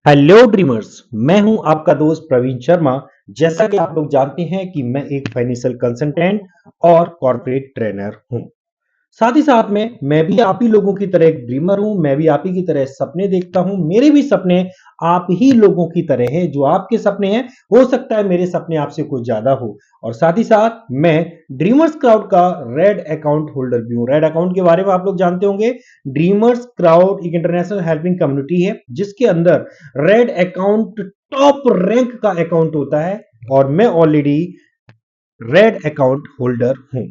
Hello dreamers. मैं हूं आपका दोस्त प्रवीण शर्मा। जैसा कि आप लोग जानते हैं कि मैं एक फाइनेंशियल कंसल्टेंट और कॉर्पोरेट ट्रेनर हूं। साथ ही साथ में मैं भी आप ही लोगों की तरह एक ड्रीमर हूं। मैं भी आप ही की तरह सपने देखता हूं। मेरे भी सपने आप ही लोगों की तरह हैं। जो आपके सपने हैं, हो सकता है मेरे सपने आपसे कुछ ज्यादा हो। और साथ ही साथ मैं ड्रीमर्स क्राउड का रेड अकाउंट होल्डर भी हूं। रेड अकाउंट के बारे में आप लोग जानते होंगे। ड्रीमर्स क्राउड एक इंटरनेशनल हेल्पिंग कम्युनिटी है जिसके अंदर रेड अकाउंट टॉप रैंक का अकाउंट होता है। और मैं ऑलरेडी रेड अकाउंट होल्डर हूं।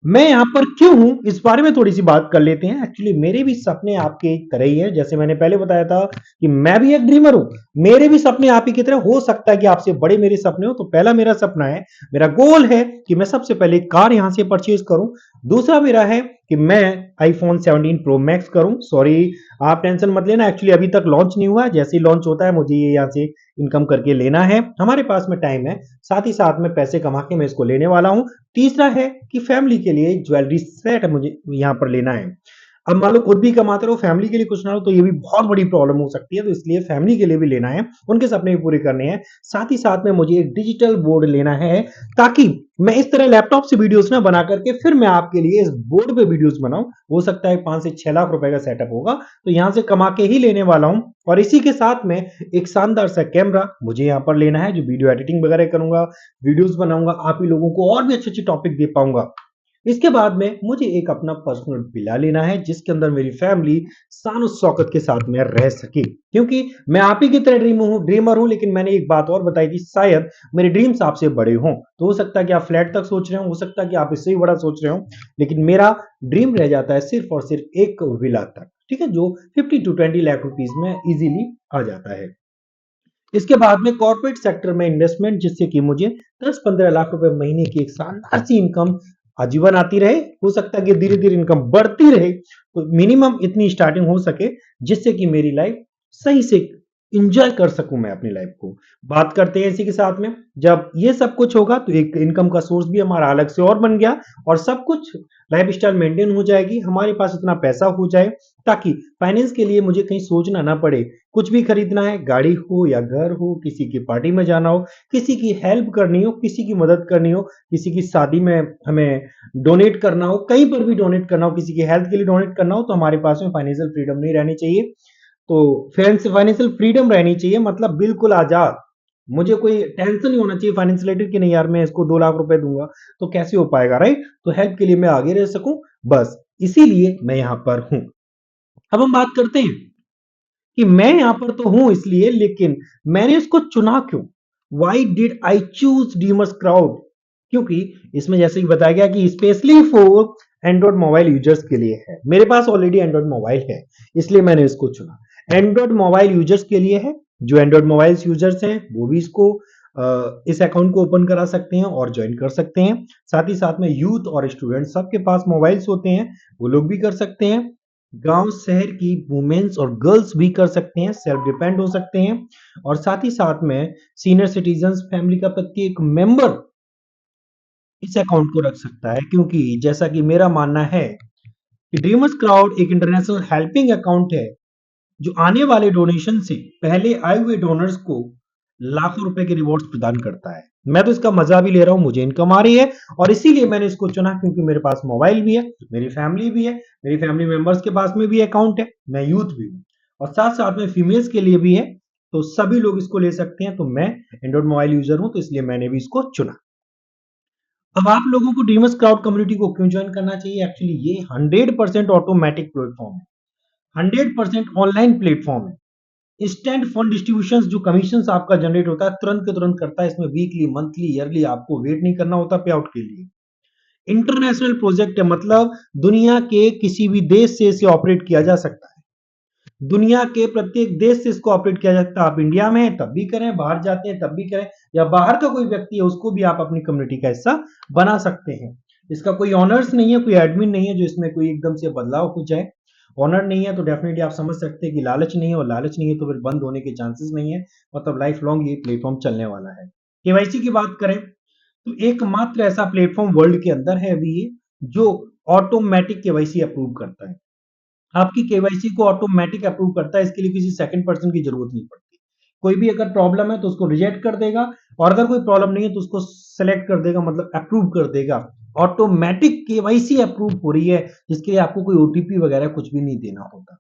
मैं यहां पर क्यों हूं, इस बारे में थोड़ी सी बात कर लेते हैं। एक्चुअली मेरे भी सपने आपके तरह ही है। जैसे मैंने पहले बताया था कि मैं भी एक ड्रीमर हूं। मेरे भी सपने आप ही की तरह हो सकता है कि आपसे बड़े मेरे सपने हो। तो पहला मेरा सपना है, मेरा गोल है कि मैं सबसे पहले कार यहां से परचेज करूं। दूसरा मेरा है कि मैं आईफोन 17 प्रो मैक्स करूं। सॉरी, आप टेंशन मत लेना, एक्चुअली अभी तक लॉन्च नहीं हुआ है। जैसे ही लॉन्च होता है मुझे ये यहां से इनकम करके लेना है। हमारे पास में टाइम है, साथ ही साथ में पैसे कमा के मैं इसको लेने वाला हूं। तीसरा है कि फैमिली के लिए ज्वेलरी सेट मुझे यहां पर लेना है। अब मान लो खुद भी कमाते रहो, फैमिली के लिए कुछ ना हो तो ये भी बहुत बड़ी प्रॉब्लम हो सकती है। तो इसलिए फैमिली के लिए भी लेना है, उनके सपने भी पूरे करने हैं। साथ ही साथ में मुझे एक डिजिटल बोर्ड लेना है, ताकि मैं इस तरह लैपटॉप से वीडियोस ना बना करके फिर मैं आपके लिए इस बोर्ड पे वीडियोस बनाऊं। हो सकता है 5 से 6 लाख रुपए का सेटअप होगा, तो यहां से कमा के ही लेने वाला हूं। और इसी के साथ में एक शानदार सा कैमरा मुझे यहां पर लेना है, जो वीडियो एडिटिंग वगैरह करूंगा, वीडियोस बनाऊंगा, आप ही लोगों को और भी अच्छे अच्छे टॉपिक दे पाऊंगा। इसके बाद में मुझे एक अपना पर्सनल विला लेना है, जिसके अंदर मेरी फैमिली शान शौकत के साथ में रह सके। क्योंकि मैं आप ही की तरह ड्रीमर हूं, लेकिन मैंने एक बात और बताई थी, शायद मेरे ड्रीम्स आपसे बड़े हों। तो हो सकता है कि आप फ्लैट तक सोच रहे हो सकता है कि आप इससे ही बड़ा सोच रहे हो, लेकिन मेरा ड्रीम रह जाता है सिर्फ और सिर्फ एक विला तक। ठीक है, जो 15 टू 20 लाख रुपीज में इजीली आ जाता है। इसके बाद में कॉर्पोरेट सेक्टर में इन्वेस्टमेंट, जिससे कि मुझे 10-15 लाख रुपए महीने की एक शानदार सी इनकम आजीवन आती रहे। हो सकता है कि धीरे धीरे इनकम बढ़ती रहे, तो मिनिमम इतनी स्टार्टिंग हो सके जिससे कि मेरी लाइफ सही से इंजॉय कर सकूं मैं अपनी लाइफ को। बात करते हैं इसी के साथ में, जब ये सब कुछ होगा तो एक इनकम का सोर्स भी हमारा अलग से और बन गया, और सब कुछ लाइफ स्टाइल मेंटेन हो जाएगी। हमारे पास इतना पैसा हो जाए ताकि फाइनेंस के लिए मुझे कहीं सोचना ना पड़े। कुछ भी खरीदना है, गाड़ी हो या घर हो, किसी की पार्टी में जाना हो, किसी की हेल्प करनी हो, किसी की मदद करनी हो, किसी की शादी में हमें डोनेट करना हो, कहीं पर भी डोनेट करना हो, किसी की हेल्थ के लिए डोनेट करना हो, तो हमारे पास में फाइनेंशियल फ्रीडम नहीं रहनी चाहिए। तो फाइनेंशियल फ्रीडम रहनी चाहिए, मतलब बिल्कुल आजाद। मुझे कोई टेंशन नहीं होना चाहिए फाइनेंस रिलेटेड कि नहीं यार मैं इसको 2 लाख रुपए दूंगा तो कैसे हो पाएगा, राइट। तो हेल्प के लिए मैं आगे रह सकूं, बस इसीलिए मैं यहां पर हूं। अब हम बात करते हैं कि मैं यहां पर तो हूं इसलिए, लेकिन मैंने इसको चुना क्यों। वाई डिड आई चूज डीमर्स क्राउड। क्योंकि इसमें जैसे कि बताया गया कि specially for Android mobile users के लिए है। मेरे पास ऑलरेडी एंड्रॉइड मोबाइल है, इसलिए मैंने इसको चुना। एंड्रॉइड मोबाइल यूजर्स के लिए है। जो एंड्रॉइड मोबाइल यूजर्स हैं वो भी इसको इस अकाउंट को ओपन करा सकते हैं और ज्वाइन कर सकते हैं। साथ ही साथ में यूथ और स्टूडेंट सबके पास मोबाइल्स होते हैं, वो लोग भी कर सकते हैं। गांव शहर की वुमेन्स और गर्ल्स भी कर सकते हैं, सेल्फ डिपेंड हो सकते हैं। और साथ ही साथ में सीनियर सिटीजन फैमिली का प्रत्येक मेंबर इस अकाउंट को रख सकता है। क्योंकि जैसा कि मेरा मानना है कि ड्रीमर्स क्राउड एक इंटरनेशनल हेल्पिंग अकाउंट है, जो आने वाले डोनेशन से पहले आए हुए डोनर्स को लाखों रुपए के रिवॉर्ड्स प्रदान करता है। मैं तो इसका मजा भी ले रहा हूं, मुझे इनकम आ रही है, और इसीलिए मैंने इसको चुना। क्योंकि मेरे पास मोबाइल भी है, मेरी फैमिली भी है, मेरी फैमिली मेंबर्स के पास में भी अकाउंट है, मैं यूथ भी हूँ, और साथ साथ में फीमेल्स के लिए भी है। तो सभी लोग इसको ले सकते हैं। तो मैं एंड्रॉइड मोबाइल यूजर हूं, तो इसलिए मैंने भी इसको चुना। अब आप लोगों को ड्रीमर्स क्राउड कम्युनिटी को क्यों ज्वाइन करना चाहिए। एक्चुअली ये 100% ऑटोमेटिक प्लेटफॉर्म है, 100% ऑनलाइन प्लेटफॉर्म है। इंस्टेंट फंड डिस्ट्रीब्यूशन, जो कमीशन आपका जनरेट होता है तुरंत के तुरंत करता है। इसमें वीकली, मंथली, ईयरली आपको वेट नहीं करना होता पे आउट के लिए। इंटरनेशनल प्रोजेक्ट है, मतलब दुनिया के किसी भी देश से इसे ऑपरेट किया जा सकता है। दुनिया के प्रत्येक देश से इसको ऑपरेट किया जाता है। आप इंडिया में हैं तब भी करें, बाहर जाते हैं तब भी करें, या बाहर का कोई व्यक्ति है उसको भी आप अपनी कम्युनिटी का हिस्सा बना सकते हैं। इसका कोई ऑनर्स नहीं है, कोई एडमिन नहीं है जो इसमें कोई एकदम से बदलाव हो जाए। ऑनर नहीं है तो डेफिनेटली आप समझ सकते हैं कि लालच नहीं है, और लालच नहीं है तो फिर बंद होने के चांसेस नहीं है। मतलब लाइफ लॉन्ग ये प्लेटफॉर्म चलने वाला है। केवाईसी की बात करें तो एकमात्र ऐसा प्लेटफॉर्म वर्ल्ड के अंदर है अभी ये, जो ऑटोमेटिक केवाईसी अप्रूव करता है। आपकी केवाईसी को ऑटोमेटिक अप्रूव करता है, इसके लिए किसी सेकंड पर्सन की जरूरत नहीं पड़ती। कोई भी अगर प्रॉब्लम है तो उसको रिजेक्ट कर देगा, और अगर कोई प्रॉब्लम नहीं है तो उसको सेलेक्ट कर देगा, मतलब अप्रूव कर देगा। ऑटोमेटिक केवाईसी अप्रूव हो रही है, जिसके लिए आपको कोई ओटीपी वगैरह कुछ भी नहीं देना होता।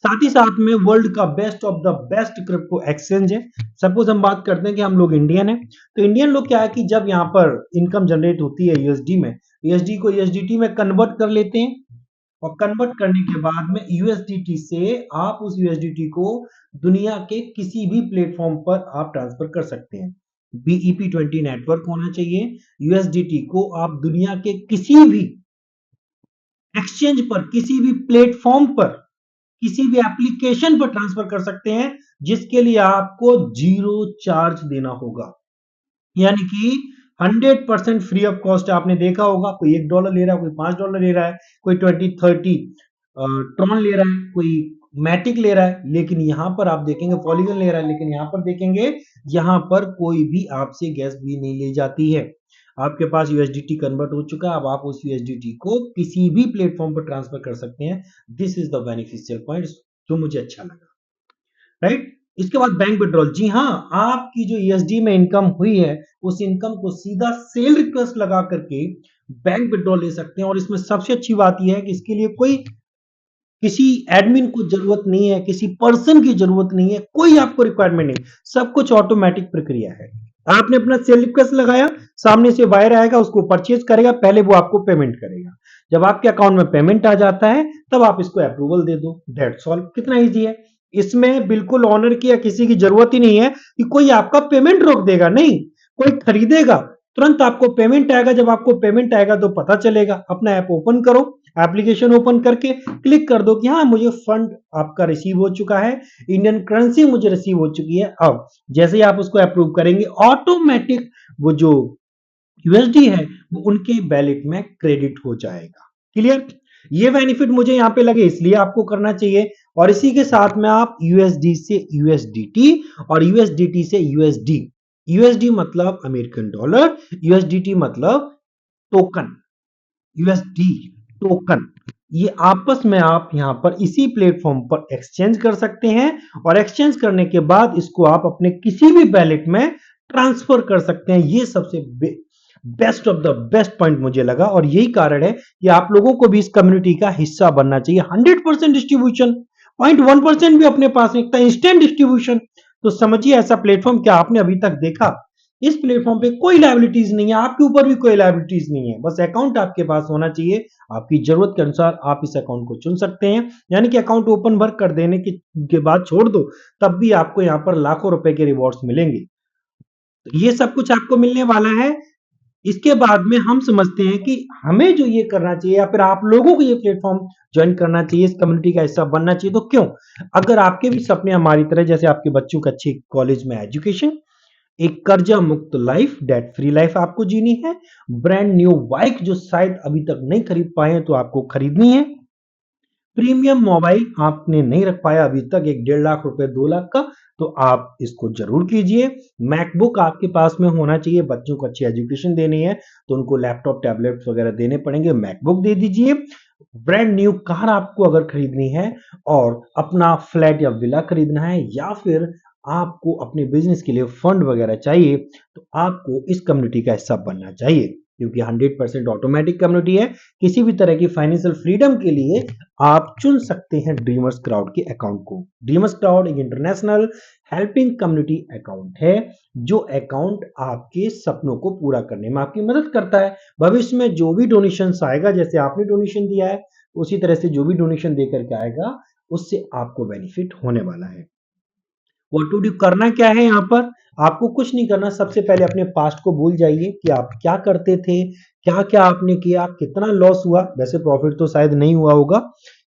साथ ही साथ में वर्ल्ड का best of the best crypto exchange है। सपोज हम बात करते हैं कि हम लोग इंडियन है, तो इंडियन लोग क्या है कि जब यहाँ पर इनकम जनरेट होती है यूएसडी में, यूएसडी को यूएसडीटी में कन्वर्ट कर लेते हैं, और कन्वर्ट करने के बाद में यूएसडीटी से आप उस यूएसडीटी को दुनिया के किसी भी प्लेटफॉर्म पर आप ट्रांसफर कर सकते हैं। BEP20 नेटवर्क होना चाहिए। यूएसडीटी को आप दुनिया के किसी भी एक्सचेंज पर, किसी भी प्लेटफॉर्म पर, किसी भी एप्लीकेशन पर ट्रांसफर कर सकते हैं, जिसके लिए आपको जीरो चार्ज देना होगा। यानी कि 100% फ्री ऑफ कॉस्ट। आपने देखा होगा कोई $1 ले रहा है, कोई $5 ले रहा है, कोई 20-30 ट्रॉन ले रहा है, कोई मैटिक ले रहा है, लेकिन यहां पर आप देखेंगे पॉलीगन ले रहा है, लेकिन यहां पर देखेंगे यहां पर कोई भी आपसे गैस भी नहीं ले जाती है। आपके पास यूएसडीटी कन्वर्ट हो चुका है, अब आप उस यूएसडीटी को किसी भी प्लेटफॉर्म पर ट्रांसफर कर सकते हैं। This is the beneficial point जो मुझे अच्छा लगा, राइट। इसके बाद बैंक विड्रॉल। जी हाँ, आपकी जो यूएसडी में इनकम हुई है, उस इनकम को सीधा सेल रिक्वेस्ट लगा करके बैंक विड्रॉल ले सकते हैं। और इसमें सबसे अच्छी बात यह है कि इसके लिए कोई किसी एडमिन को जरूरत नहीं है, किसी पर्सन की जरूरत नहीं है, कोई आपको रिक्वायरमेंट नहीं, सब कुछ ऑटोमेटिक प्रक्रिया है। आपने अपना सेल रिक्वेस्ट लगाया, सामने से वायर आएगा, उसको परचेज करेगा, पहले वो आपको पेमेंट करेगा। जब आपके अकाउंट में पेमेंट आ जाता है, तब आप इसको अप्रूवल दे दो, दैट्स ऑल। कितना इजी है। इसमें बिल्कुल ऑनर की या किसी की जरूरत ही नहीं है कि कोई आपका पेमेंट रोक देगा, नहीं, कोई खरीदेगा, तुरंत आपको पेमेंट आएगा। जब आपको पेमेंट आएगा तो पता चलेगा, अपना ऐप ओपन करो, एप्लीकेशन ओपन करके क्लिक कर दो कि हाँ, मुझे फंड आपका रिसीव हो चुका है, इंडियन करेंसी मुझे रिसीव हो चुकी है। अब जैसे ही आप उसको अप्रूव करेंगे, ऑटोमेटिक वो जो यूएसडी है वो उनके बैलेट में क्रेडिट हो जाएगा। क्लियर। ये बेनिफिट मुझे यहां पे लगे, इसलिए आपको करना चाहिए। और इसी के साथ में आप यूएसडी से यूएसडीटी और यूएसडीटी से यूएसडी, यूएसडी मतलब अमेरिकन डॉलर, यूएसडीटी मतलब टोकन, यूएसडी टोकन, ये आपस में आप यहां पर इसी प्लेटफॉर्म पर एक्सचेंज कर सकते हैं। और एक्सचेंज करने के बाद इसको आप अपने किसी भी वैलेट में ट्रांसफर कर सकते हैं। ये सबसे best of the best point मुझे लगा, और यही कारण है कि आप लोगों को भी इस कम्युनिटी का हिस्सा बनना चाहिए। 100% डिस्ट्रीब्यूशन, 0.1% भी अपने पास नहीं, इंस्टेंट डिस्ट्रीब्यूशन। तो समझिए ऐसा प्लेटफॉर्म क्या आपने अभी तक देखा। इस प्लेटफॉर्म पे कोई लायबिलिटीज नहीं है, आपके ऊपर भी कोई लायबिलिटीज नहीं है, बस अकाउंट आपके पास होना चाहिए। आपकी जरूरत के अनुसार आप इस अकाउंट को चुन सकते हैं, यानी कि अकाउंट ओपन वर्क कर देने के बाद छोड़ दो, तब भी आपको यहाँ पर लाखों रुपए के रिवॉर्ड्स मिलेंगे। तो ये सब कुछ आपको मिलने वाला है। इसके बाद में हम समझते हैं कि हमें जो ये करना चाहिए, या फिर आप लोगों को ये प्लेटफॉर्म ज्वाइन करना चाहिए, इस कम्युनिटी का हिस्सा बनना चाहिए। तो क्यों? अगर आपके भी सपने हमारी तरह, जैसे आपके बच्चों का अच्छी कॉलेज में एजुकेशन, एक कर्जा मुक्त लाइफ, डेट फ्री लाइफ आपको जीनी है, ब्रांड न्यू बाइक जो शायद अभी तक नहीं खरीद पाए हैं तो आपको खरीदनी है, प्रीमियम मोबाइल आपने नहीं रख पाया अभी तक, 1.5 लाख रुपए 2 लाख का, तो आप इसको जरूर कीजिए। मैकबुक आपके पास में होना चाहिए, बच्चों को अच्छी एजुकेशन देनी है तो उनको लैपटॉप टैबलेट्स वगैरह देने पड़ेंगे, मैकबुक दे दीजिए। ब्रांड न्यू कार आपको अगर खरीदनी है, और अपना फ्लैट या विला खरीदना है, या फिर आपको अपने बिजनेस के लिए फंड वगैरह चाहिए, तो आपको इस कम्युनिटी का हिस्सा बनना चाहिए, क्योंकि 100% ऑटोमेटिक कम्युनिटी है। किसी भी तरह की फाइनेंशियल फ्रीडम के लिए आप चुन सकते हैं ड्रीमर्स क्राउड के अकाउंट को। ड्रीमर्स क्राउड एक इंटरनेशनल हेल्पिंग कम्युनिटी अकाउंट है, जो अकाउंट आपके सपनों को पूरा करने में आपकी मदद करता है। भविष्य में जो भी डोनेशन आएगा, जैसे आपने डोनेशन दिया है, उसी तरह से जो भी डोनेशन देकर के आएगा, उससे आपको बेनिफिट होने वाला है। व्हाट टू डू, करना क्या है यहाँ पर? आपको कुछ नहीं करना। सबसे पहले अपने पास्ट को भूल जाइए कि आप क्या करते थे, क्या क्या आपने किया, कितना लॉस हुआ, वैसे प्रॉफिट तो शायद नहीं हुआ होगा,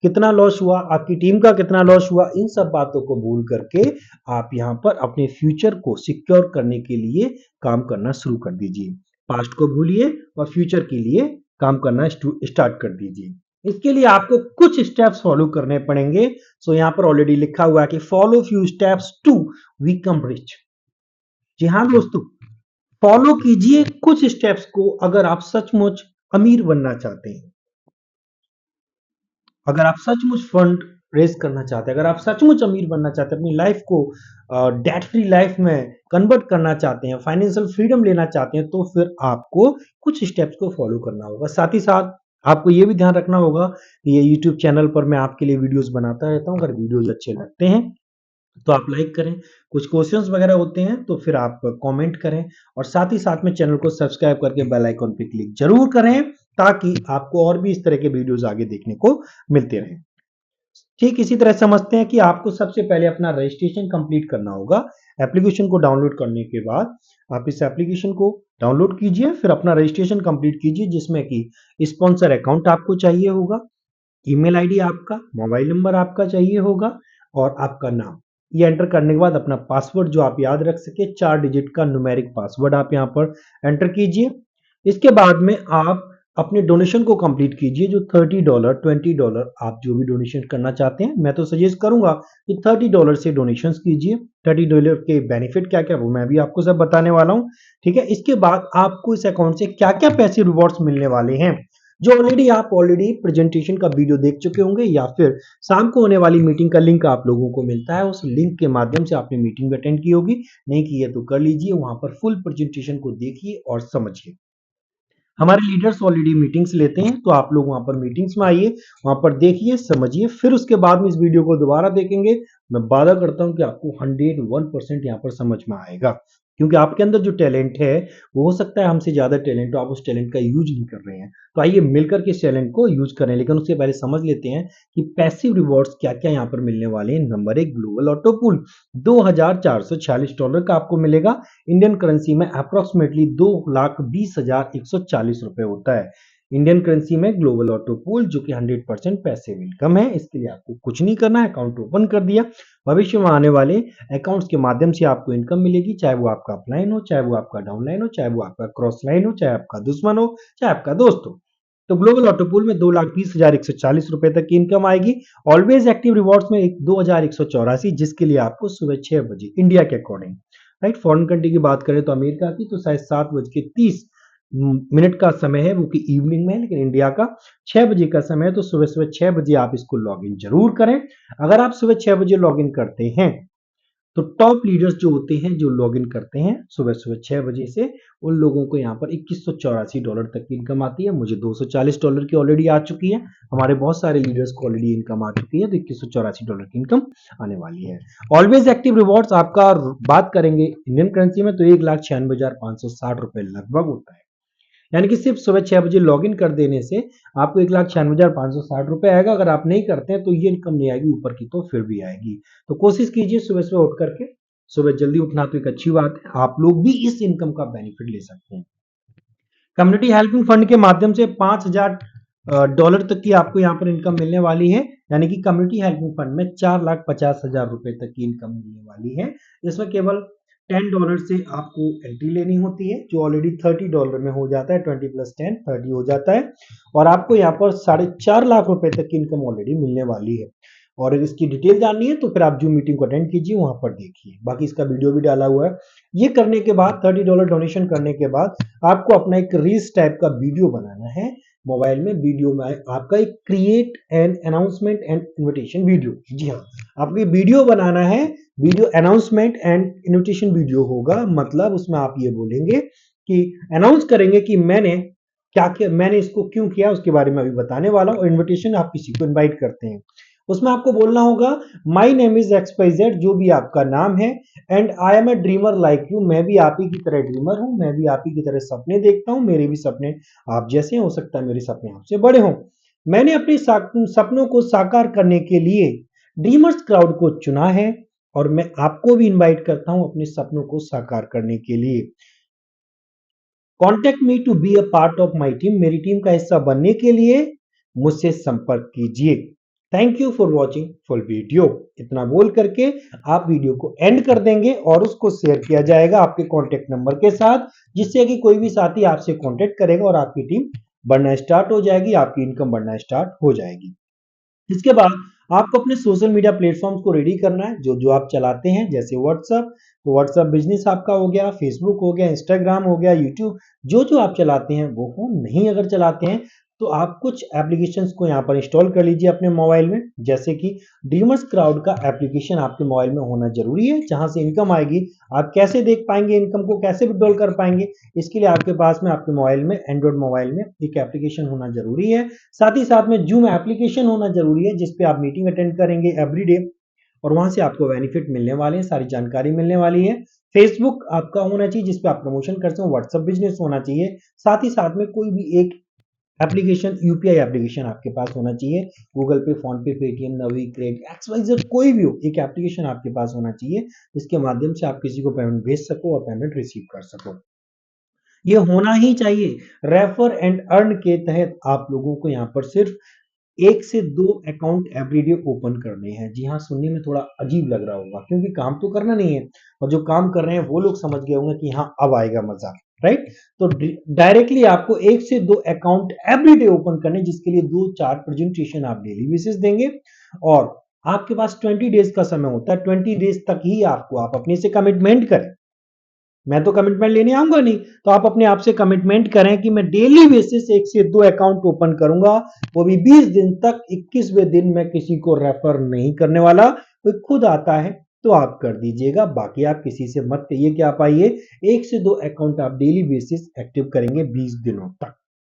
कितना लॉस हुआ, आपकी टीम का कितना लॉस हुआ, इन सब बातों को भूल करके आप यहाँ पर अपने फ्यूचर को सिक्योर करने के लिए काम करना शुरू कर दीजिए। पास्ट को भूलिए और फ्यूचर के लिए काम करना स्टार्ट कर दीजिए। इसके लिए आपको कुछ स्टेप्स फॉलो करने पड़ेंगे। सो यहाँ पर ऑलरेडी लिखा हुआ है कि follow few steps to become rich. जी हाँ दोस्तों, फॉलो कीजिए कुछ स्टेप्स को अगर आप सचमुच अमीर बनना चाहते हैं, अगर आप सचमुच फंड रेज़ करना चाहते हैं, अगर आप सचमुच अमीर बनना चाहते हैं, अपनी लाइफ़ को डेट फ्री लाइफ़ में कन्वर्ट करना चाहते हैं, फाइनेंशियल फ्रीडम लेना चाहते हैं, तो फिर आपको कुछ स्टेप्स को फ़ॉलो करना होगा। साथ ही साथ आपको ये भी ध्यान रखना होगा कि ये यूट्यूब चैनल पर मैं आपके लिए वीडियोज़ बनाता रहता हूँ, अगर वीडियोज़ अच्छे लगते हैं तो आप लाइक करें, कुछ क्वेश्चंस वगैरह होते हैं तो फिर आप कमेंट करें और साथ ही साथ में चैनल को सब्सक्राइब करके बेल आइकन पे क्लिक ज़रूर करें ताकि आपको और भी इस तरह के वीडियोज़ आगे देखने को मिलते रहें। ठीक इसी तरह समझते हैं कि आपको सबसे पहले अपना रजिस्ट्रेशन कंप्लीट करना होगा। एप्लीकेशन को डाउनलोड करने के बाद आप इस एप्लीकेशन को डाउनलोड कीजिए, फिर अपना रजिस्ट्रेशन कंप्लीट कीजिए जिसमें कि स्पॉन्सर अकाउंट आपको चाहिए होगा, ईमेल आईडी आपका, मोबाइल नंबर आपका चाहिए होगा और आपका नाम। ये एंटर करने के बाद अपना पासवर्ड जो आप याद रख सके 4 डिजिट का न्यूमेरिक पासवर्ड आप यहाँ पर एंटर कीजिए। इसके बाद में आप अपने डोनेशन को कंप्लीट कीजिए जो $30, $20 आप जो भी डोनेशन करना चाहते हैं। मैं तो सजेस्ट करूँगा कि $30 से डोनेशंस कीजिए। $30 के बेनिफिट क्या-क्या वो मैं भी आपको सब बताने वाला हूँ, ठीक है? इसके बाद आपको इस अकाउंट से क्या-क्या पैसे रिवॉर्ड्स मिलने वाले हैं, जो ऑलरेडी प्रेजेंटेशन का वीडियो देख चुके होंगे या फिर शाम को होने वाली मीटिंग का लिंक आप लोगों को मिलता है, उस लिंक के माध्यम से आपने मीटिंग अटेंड की होगी, नहीं की है तो कर लीजिए, वहाँ पर फुल प्रेजेंटेशन को देखिए और समझिए। हमारे लीडर्स ऑलरेडी मीटिंग्स लेते हैं, तो आप लोग वहाँ पर मीटिंग्स में आइए, वहाँ पर देखिए, समझिए, फिर उसके बाद में इस वीडियो को दोबारा देखेंगे। मैं वादा करता हूँ कि आपको 101% यहाँ पर समझ में आएगा। क्योंकि आपके अंदर जो टैलेंट है, वो हो सकता है हमसे ज़्यादा टैलेंट हो, आप उस टैलेंट का यूज़ नहीं कर रहे हैं। तो आइए मिलकर के इस टैलेंट को यूज़ करें, लेकिन उससे पहले समझ लेते हैं कि पैसिव रिवॉर्ड्स क्या-क्या यहाँ पर मिलने वाले हैं। नंबर 1 ग्लोबल ऑटो पूल $2,446 का आपको मिलेगा। इंडियन करेंसी में अप्रॉक्सिमेटली 2,20,140 रुपए होता है। इंडियन करेंसी में ग्लोबल ऑटो पूल जो कि 100% पैसिव इनकम है, इसके लिए आपको कुछ नहीं करना है, अकाउंट ओपन कर दिया। भविष्य में आने वाले अकाउंट्स के माध्यम से आपको इनकम मिलेगी, चाहे वो आपका अपलाइन हो, चाहे वो आपका डाउनलाइन हो, चाहे वो आपका क्रॉस लाइन हो, चाहे आपका दुश्मन हो, चाहे आपका दोस्त हो। तो ग्लोबल ऑटो पूल में 2,20,140 रुपए तक की इनकम आएगी। ऑलवेज एक्टिव रिवॉर्ड्स में 2,184 जिसके लिए आपको सुबह 6 बजे इंडिया के अकॉर्डिंग, राइट, फॉरेन कंट्री की बात करें तो अमेरिका की तो शायद 7:30 मिनट का समय है, वो कि इवनिंग में है, लेकिन इंडिया का 6 बजे का समय है, तो सुबह सुबह 6 बजे आप इसको लॉग इन जरूर करें। अगर आप सुबह 6 बजे लॉग इन करते हैं तो टॉप लीडर्स जो होते हैं जो लॉग इन करते हैं सुबह सुबह 6 बजे से, उन लोगों को यहाँ पर $2184 तक की इनकम आती है। मुझे $240 की ऑलरेडी आ चुकी है, हमारे बहुत सारे लीडर्स को ऑलरेडी इनकम आ चुकी है, तो $2184 की इनकम आने वाली है। ऑलवेज एक्टिव रिवॉर्ड्स आपका बात करेंगे इंडियन करेंसी में तो 1,96,560 रुपए लगभग होता है। यानी कि सिर्फ सुबह 6 बजे लॉगिन कर देने से आपको 1,96,560 रुपए आएगा। अगर आप नहीं करते हैं तो ये इनकम नहीं आएगी, ऊपर की तो फिर भी आएगी। तो कोशिश कीजिए सुबह सुबह उठ करके, सुबह जल्दी उठना तो एक अच्छी बात है, आप लोग भी इस इनकम का बेनिफिट ले सकते हैं। कम्युनिटी हेल्पिंग फंड के माध्यम से $5,000 तक की आपको यहाँ पर इनकम मिलने वाली है, यानी कि कम्युनिटी हेल्पिंग फंड में 4,50,000 रुपए तक की इनकम मिलने वाली है। इसमें केवल $10 से आपको एंट्री लेनी होती है, जो ऑलरेडी $30 में हो जाता है, 20 प्लस 10 30 हो जाता है, और आपको यहाँ पर 4.5 लाख रुपए तक की इनकम ऑलरेडी मिलने वाली है। और अगर इसकी डिटेल जाननी है तो फिर आप जूम मीटिंग को अटेंड कीजिए, वहां पर देखिए, बाकी इसका वीडियो भी डाला हुआ है। ये करने के बाद $30 डोनेशन करने के बाद आपको अपना एक रील्स टाइप का वीडियो बनाना है मोबाइल में। वीडियो में आपका एक create an announcement and invitation video, जी हाँ, आपको वीडियो बनाना है। Video announcement and invitation video होगा, मतलब उसमें आप ये बोलेंगे कि अनाउंस करेंगे कि मैंने क्या किया, मैंने इसको क्यों किया, उसके बारे में अभी बताने वाला हूँ। इनविटेशन आप किसी को इनवाइट करते हैं, उसमें आपको बोलना होगा माई नेम इज XYZ, जो भी आपका नाम है, and I am a dreamer like you, मैं भी आप ही की तरह ड्रीमर हूं, मैं भी आप ही की तरह सपने देखता हूं, मेरे भी सपने आप जैसे हो सकता है मेरे सपने आपसे बड़े हों। मैंने अपने सपनों को साकार करने के लिए ड्रीमर्स क्राउड को चुना है और मैं आपको भी इनवाइट करता हूं अपने सपनों को साकार करने के लिए। Contact me to be a part of my team, मेरी टीम का हिस्सा बनने के लिए मुझसे संपर्क कीजिए। Thank you for watching full video. इतना बोल करके आप वीडियो को एंड कर देंगे और उसको शेयर किया जाएगा आपके कॉन्टेक्ट नंबर के साथ, जिससे कि कोई भी साथी आपसे कॉन्टेक्ट करेगा और आपकी टीम बढ़ना स्टार्ट हो जाएगी, आपकी इनकम बढ़ना स्टार्ट हो जाएगी। इसके बाद आपको अपने सोशल मीडिया प्लेटफॉर्म्स को रेडी करना है, जो जो आप चलाते हैं, जैसे व्हाट्सएप, तो व्हाट्सएप बिजनेस आपका हो गया, फेसबुक हो गया, इंस्टाग्राम हो गया, यूट्यूब, जो जो आप चलाते हैं वो हो। नहीं अगर चलाते हैं तो आप कुछ एप्लीकेशंस को यहाँ पर इंस्टॉल कर लीजिए अपने मोबाइल में, जैसे कि ड्रीमर्स क्राउड का एप्लीकेशन आपके मोबाइल में होना जरूरी है, जहां से इनकम आएगी। आप कैसे देख पाएंगे इनकम को, कैसे विड्रॉल कर पाएंगे, इसके लिए आपके पास में आपके मोबाइल में, एंड्रॉइड मोबाइल में एक एप्लीकेशन होना जरूरी है। साथ ही साथ में जूम एप्लीकेशन होना जरूरी है, जिसपे आप मीटिंग अटेंड करेंगे एवरीडे और वहां से आपको बेनिफिट मिलने वाले हैं, सारी जानकारी मिलने वाली है। फेसबुक आपका होना चाहिए जिसपे आप प्रमोशन करते हो, व्हाट्सएप बिजनेस होना चाहिए। साथ ही साथ में कोई भी एक एप्लीकेशन, यूपीआई एप्लीकेशन आपके पास होना चाहिए। गूगल पे, फोन पे, पेटीएम, नवी, क्रेड, एक्सवाइजेड कोई भी हो, एक एप्लीकेशन आपके पास होना चाहिए जिसके माध्यम से आप किसी को पेमेंट भेज सको और पेमेंट रिसीव कर सको। ये होना ही चाहिए। रेफर एंड अर्न के तहत आप लोगों को यहाँ पर सिर्फ 1 से 2 अकाउंट एवरीडे ओपन करने हैं। जी हाँ, सुनने में थोड़ा अजीब लग रहा होगा क्योंकि काम तो करना नहीं है, और जो काम कर रहे हैं वो लोग समझ गए होंगे कि हाँ अब आएगा मजा, राइट। तो डायरेक्टली आपको 1 से 2 अकाउंट एवरीडे ओपन करने, जिसके लिए 2-4 प्रेजेंटेशन आप डेली बेसिस देंगे, और आपके पास 20 डेज का समय होता है। 20 डेज तक ही आपको, आप अपने से कमिटमेंट करें। मैं तो कमिटमेंट लेने आऊंगा नहीं, तो आप अपने आप से कमिटमेंट करें कि मैं डेली बेसिस 1 से 2 अकाउंट ओपन करूंगा, वो भी 20 दिन तक। 21वें दिन मैं किसी को रेफर नहीं करने वाला। कोई खुद आता है तो आप कर दीजिएगा, बाकी आप किसी से मत कहिए कि आप आइए। 1 से 2 अकाउंट आप डेली बेसिस एक्टिव करेंगे 20 दिनों तक।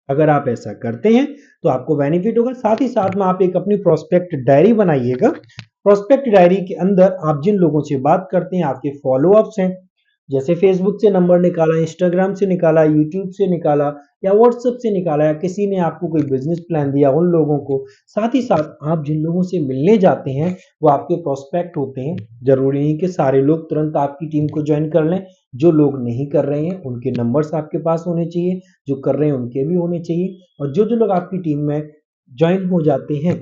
अगर आप ऐसा करते हैं तो आपको बेनिफिट होगा। साथ ही साथ में आप एक अपनी प्रोस्पेक्ट डायरी बनाइएगा। प्रोस्पेक्ट डायरी के अंदर आप जिन लोगों से बात करते हैं, आपके फॉलोअप्स हैं, जैसे फेसबुक से नंबर निकाला, इंस्टाग्राम से निकाला, यूट्यूब से निकाला, या व्हाट्सएप से निकाला, या किसी ने आपको कोई बिजनेस प्लान दिया, उन लोगों को। साथ ही साथ आप जिन लोगों से मिलने जाते हैं वो आपके प्रोस्पेक्ट होते हैं। जरूरी नहीं कि सारे लोग तुरंत आपकी टीम को ज्वाइन कर लें। जो लोग नहीं कर रहे हैं उनके नंबर्स आपके पास होने चाहिए, जो कर रहे हैं उनके भी होने चाहिए, और जो जो लोग आपकी टीम में ज्वाइन हो जाते हैं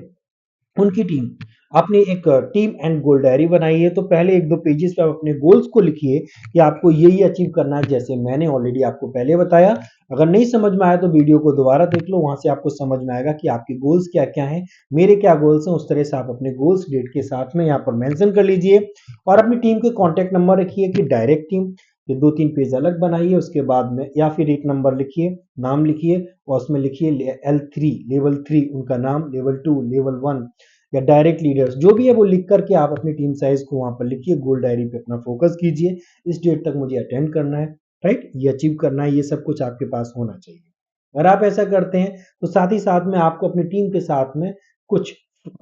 उनकी टीम, आपने एक टीम एंड गोल डायरी बनाई है। तो पहले 1-2 पेजेस पे आप अपने गोल्स को लिखिए कि आपको ये अचीव करना है, जैसे मैंने ऑलरेडी आपको पहले बताया। अगर नहीं समझ में आया तो वीडियो को दोबारा देख लो, वहां से आपको समझ में आएगा कि आपके गोल्स क्या क्या हैं, मेरे क्या गोल्स हैं। उस तरह से आप अपने गोल्स डेट के साथ में यहाँ पर मेंशन कर लीजिए, और अपनी टीम के कॉन्टेक्ट नंबर रखिए कि डायरेक्ट टीम। ये 2-3 पेज अलग बनाइए, उसके बाद में या फिर एक नंबर लिखिए, नाम लिखिए, और उसमें लिखिए L3, लेवल 3 उनका नाम, लेवल 2, लेवल 1, या डायरेक्ट लीडर्स जो भी है वो लिख करके आप अपनी टीम साइज को वहां पर लिखिए। गोल डायरी पे अपना फोकस कीजिए, इस डेट तक मुझे अटेंड करना है, राइट, ये अचीव करना है, ये सब कुछ आपके पास होना चाहिए। अगर आप ऐसा करते हैं तो साथ ही साथ में आपको अपनी टीम के साथ में कुछ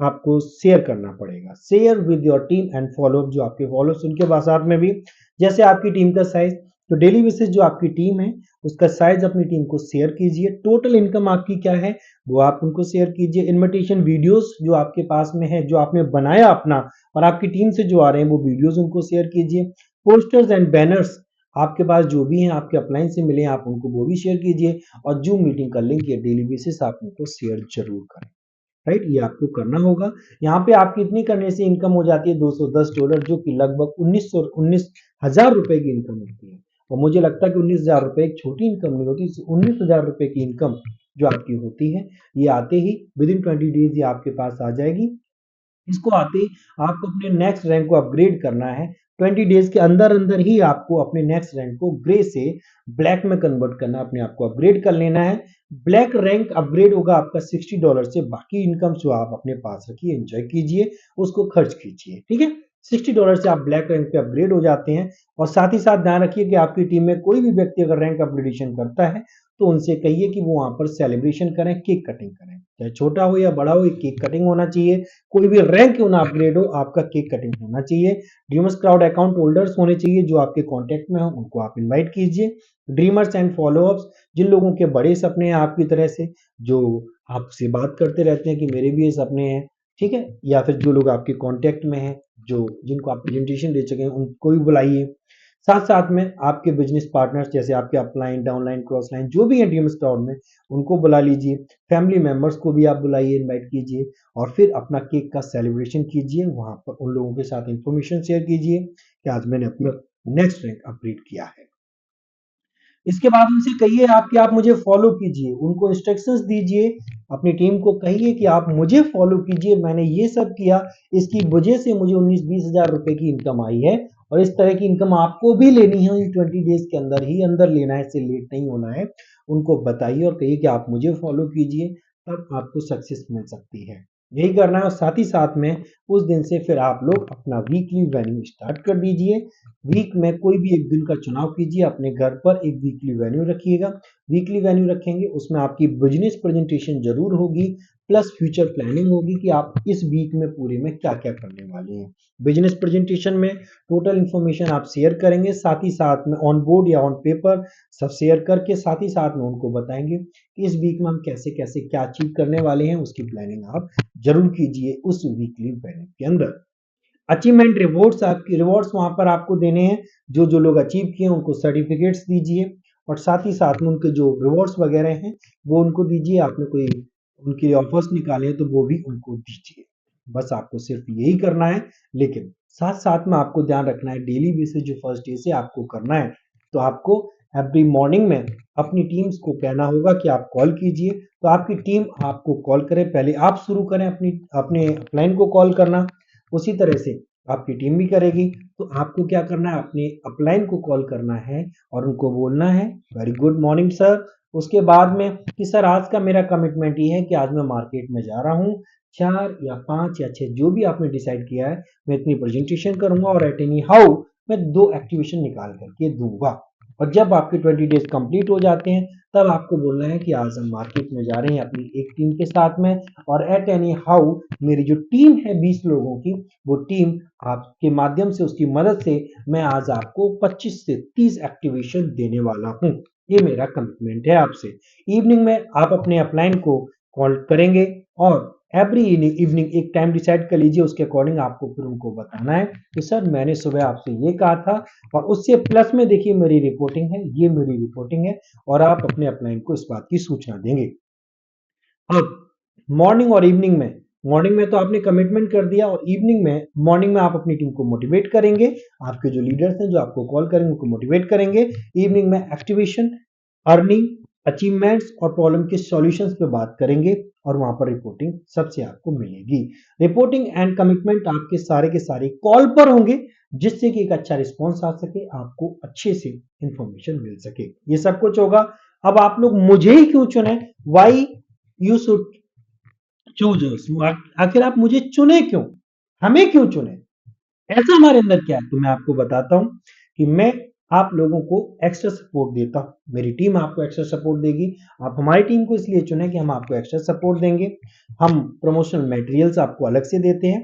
आपको शेयर करना पड़ेगा। Share with your team and follow जो आपके फॉलोअर्स उनके पास साथ में भी, जैसे आपकी टीम का साइज, तो डेली बेसिस जो आपकी टीम है उसका साइज अपनी टीम को शेयर कीजिए। टोटल इनकम आपकी क्या है वो आप उनको शेयर कीजिए। इनविटेशन वीडियोस जो आपके पास में है, जो आपने बनाया अपना और आपकी टीम से जो आ रहे हैं वो वीडियोस उनको शेयर कीजिए। पोस्टर्स एंड बैनर्स आपके पास जो भी हैं, आपके अपलाइन से मिले, आप उनको वो भी शेयर कीजिए, और जूम मीटिंग का लिंक ये डेली बेसिस आप उनको शेयर जरूर करें, राइट, ये आपको करना होगा। यहाँ पे आपकी इतनी करने से इनकम हो जाती है $210, जो कि लगभग 19,000 रुपए की इनकम होती है। और मुझे लगता है कि 19,000 रुपए एक छोटी इनकम नहीं होती। 19,000 रुपए की इनकम जो आपकी होती है, ये आते ही विद इन 20 डेज ये आपके पास आ जाएगी। इसको आते ही आपको अपने नेक्स्ट रैंक को अपग्रेड करना है। 20 डेज के अंदर अंदर ही आपको अपने नेक्स्ट रैंक को ग्रे से ब्लैक में कन्वर्ट करना, अपने आप को अपग्रेड कर लेना है। ब्लैक रैंक अपग्रेड होगा आपका $60 से। बाकी इनकम जो आप अपने पास रखिए, एंजॉय कीजिए, उसको खर्च कीजिए, ठीक है। $60 से आप ब्लैक रैंक पे अपग्रेड हो जाते हैं। और साथ ही साथ ध्यान रखिए कि आपकी टीम में कोई भी व्यक्ति अगर रैंक अपग्रेडेशन करता है तो उनसे कहिए कि वो वहां पर सेलिब्रेशन करें, केक कटिंग करें, चाहे छोटा हो या बड़ा हो, एक केक कटिंग होना चाहिए। कोई भी रैंक क्यों ना अपग्रेड हो, आपका केक कटिंग होना चाहिए। ड्रीमर्स क्राउड अकाउंट होल्डर्स होने चाहिए जो आपके कांटेक्ट में हो, उनको आप इनवाइट कीजिए। ड्रीमर्स एंड फॉलोअप्स जिन लोगों के बड़े सपने हैं आपकी तरह से, जो आपसे बात करते रहते हैं कि मेरे भी ये सपने हैं, ठीक है, या फिर जो लोग आपके कांटेक्ट में हैं, जो जिनको आप प्रेजेंटेशन दे चुके हैं, उनको भी बुलाइए। साथ साथ में आपके बिजनेस पार्टनर्स, जैसे आपके अपलाइन, डाउनलाइन, क्रॉस लाइन जो भी है ड्रीमर्स क्राउड में, उनको बुला लीजिए। फैमिली मेंबर्स को भी आप बुलाइए, इनवाइट कीजिए, और फिर अपना केक का सेलिब्रेशन कीजिए। वहां पर उन लोगों के साथ इंफॉर्मेशन शेयर कीजिए कि आज मैंने अपना नेक्स्ट रैंक अपग्रेड किया है। इसके बाद उनसे कहिए आप कि आप मुझे फॉलो कीजिए, उनको इंस्ट्रक्शंस दीजिए, अपनी टीम को कहिए कि आप मुझे फॉलो कीजिए, मैंने ये सब किया, इसकी वजह से मुझे 19-20 हजार रुपए की इनकम आई है, और इस तरह की इनकम आपको भी लेनी है। 20 डेज के अंदर ही अंदर लेना है, इससे लेट नहीं होना है। उनको बताइए और कहिए कि आप मुझे फॉलो कीजिए, तब आपको सक्सेस मिल सकती है। यही करना है और साथ ही साथ में उस दिन से फिर आप लोग अपना वीकली वेन्यू स्टार्ट कर दीजिए। वीक में कोई भी एक दिन का चुनाव कीजिए, अपने घर पर एक वीकली वेन्यू रखिएगा। वीकली वेन्यू रखेंगे, उसमें आपकी बिजनेस प्रेजेंटेशन जरूर होगी, प्लस फ्यूचर प्लानिंग होगी कि आप इस वीक में पूरे में क्या क्या करने वाले हैं। बिजनेस प्रेजेंटेशन में टोटल इन्फॉर्मेशन आप शेयर करेंगे, साथ ही साथ में ऑन बोर्ड या ऑन पेपर सब शेयर करके साथ ही साथ में उनको बताएंगे कि इस वीक में हम कैसे कैसे क्या अचीव करने वाले हैं। उसकी प्लानिंग आप जरूर कीजिए उस वीकली प्लानिंग के अंदर। अचीवमेंट रिवॉर्ड्स, आपकी रिवॉर्ड्स वहां पर आपको देने हैं। जो जो लोग अचीव किए उनको सर्टिफिकेट्स दीजिए और साथ ही साथ में उनके जो रिवॉर्ड्स वगैरह हैं वो उनको दीजिए। आपने कोई उनके ऑफर्स निकाले हैं तो वो भी उनको दीजिए। बस आपको सिर्फ यही करना है, लेकिन साथ साथ में आपको ध्यान रखना है डेली बेसिस जो फर्स्ट डे से आपको करना है, तो आपको एवरी मॉर्निंग में अपनी टीम्स को कहना होगा कि आप कॉल कीजिए, तो आपकी टीम आपको कॉल करे। पहले आप शुरू करें अपनी अपने अपलाइन को कॉल करना, उसी तरह से आपकी टीम भी करेगी। तो आपको क्या करना है, अपने अपलाइन को कॉल करना है और उनको बोलना है वेरी गुड मॉर्निंग सर। उसके बाद में कि सर आज का मेरा कमिटमेंट ये है कि आज मैं मार्केट में जा रहा हूँ, 4 या 5 या 6 जो भी आपने डिसाइड किया है, मैं इतनी प्रेजेंटेशन करूंगा और एट एनी हाउ मैं 2 एक्टिवेशन निकाल करके दूंगा। और जब आपके 20 डेज कंप्लीट हो जाते हैं तब आपको बोलना है कि आज हम मार्केट में जा रहे हैं अपनी एक टीम के साथ में, और एट एनी हाउ मेरी जो टीम है 20 लोगों की, वो टीम आपके माध्यम से उसकी मदद से मैं आज आपको 25 से 30 एक्टिवेशन देने वाला हूं। ये मेरा कमिटमेंट है आपसे। इवनिंग में आप अपने अपलाइन को कॉल करेंगे और एवरी इवनिंग एक टाइम डिसाइड कर लीजिए, उसके अकॉर्डिंग आपको फिर उनको बताना है कि सर मैंने सुबह आपसे ये कहा था, और उससे प्लस में देखिए मेरी रिपोर्टिंग है, ये मेरी रिपोर्टिंग है, और आप अपने अपलाइन को इस बात की सूचना देंगे। अब मॉर्निंग और इवनिंग में, मॉर्निंग में तो आपने कमिटमेंट कर दिया और इवनिंग में, मॉर्निंग में आप अपनी टीम को मोटिवेट करेंगे, आपके जो लीडर्स हैं जो आपको कॉल करेंगे उनको मोटिवेट करेंगे। इवनिंग में एक्टिवेशन, अर्निंग, अचीवमेंट्स और प्रॉब्लम के सॉल्यूशंस पे बात करेंगे और वहां पर रिपोर्टिंग सबसे आपको मिलेगी। रिपोर्टिंग एंड कमिटमेंट आपके सारे के सारे कॉल पर होंगे, जिससे कि एक अच्छा रिस्पॉन्स आ सके, आपको अच्छे से इंफॉर्मेशन मिल सके। ये सब कुछ होगा। अब आप लोग मुझे ही क्यों चुने, वाई यू शुड चूज अस, आखिर आप मुझे चुने क्यों, हमें क्यों चुने, ऐसा हमारे अंदर क्या है? तो मैं आपको बताता हूं कि मैं आप लोगों को एक्स्ट्रा सपोर्ट देता हूं, मेरी टीम आपको एक्स्ट्रा सपोर्ट देगी। आप हमारी टीम को इसलिए चुने कि हम आपको एक्स्ट्रा सपोर्ट देंगे। हम प्रमोशनल मटेरियल्स आपको अलग से देते हैं,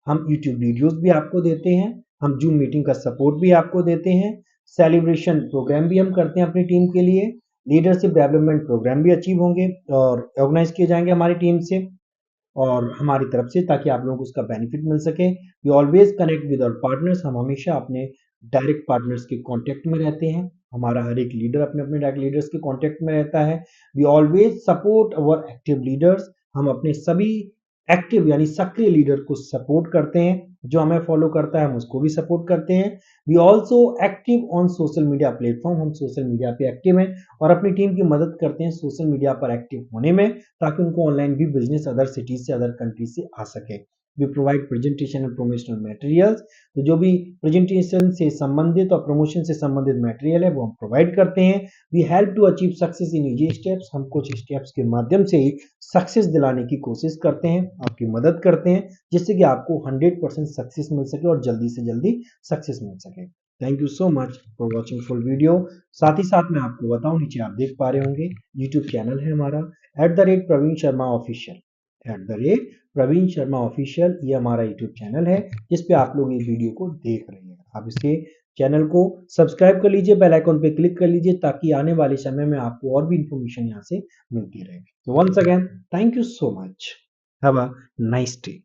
हम यूट्यूब वीडियोस भी आपको देते हैं, हम जूम मीटिंग का सपोर्ट भी आपको देते हैं, सेलिब्रेशन प्रोग्राम भी हम करते हैं अपनी टीम के लिए, लीडरशिप डेवलपमेंट प्रोग्राम भी अचीव होंगे और ऑर्गेनाइज किए जाएंगे हमारी टीम से और हमारी तरफ से, ताकि आप लोगों को उसका बेनिफिट मिल सके। We always connect with our partners, हम हमेशा अपने डायरेक्ट पार्टनर्स के कांटेक्ट में रहते हैं। हमारा हर एक लीडर अपने अपने डायरेक्ट लीडर्स के कांटेक्ट में रहता है। We always support our active leaders, हम अपने सभी एक्टिव यानी सक्रिय लीडर को सपोर्ट करते हैं। जो हमें फॉलो करता है हम उसको भी सपोर्ट करते हैं। We also active on social media platform, हम सोशल मीडिया पे एक्टिव हैं और अपनी टीम की मदद करते हैं सोशल मीडिया पर एक्टिव होने में, ताकि उनको ऑनलाइन भी बिजनेस अदर सिटीज से, अदर कंट्री से आ सके। We provide presentation and promotional materials, तो जो भी प्रेजेंटेशन से संबंधित और प्रमोशन से संबंधित मटेरियल है वो हम प्रोवाइड करते हैं। We help to achieve success in easy steps, हम कुछ स्टेप्स के माध्यम से ही सक्सेस दिलाने की कोशिश करते हैं, आपकी मदद करते हैं, जिससे कि आपको 100% सक्सेस मिल सके और जल्दी से जल्दी सक्सेस मिल सके। Thank you so much for watching full video. साथ ही साथ मैं आपको बताऊं, नीचे आप देख पा रहे होंगे यूट्यूब चैनल है हमारा @प्रवीण शर्मा ऑफिशियल, प्रवीण शर्मा ऑफिशियल, ये हमारा यूट्यूब चैनल है जिस पे आप लोग ये वीडियो को देख रहे हैं। आप इसके चैनल को सब्सक्राइब कर लीजिए, बेल आइकन पे क्लिक कर लीजिए, ताकि आने वाले समय में आपको और भी इंफॉर्मेशन यहाँ से मिलती रहे। तो once again thank you so much, have a nice day.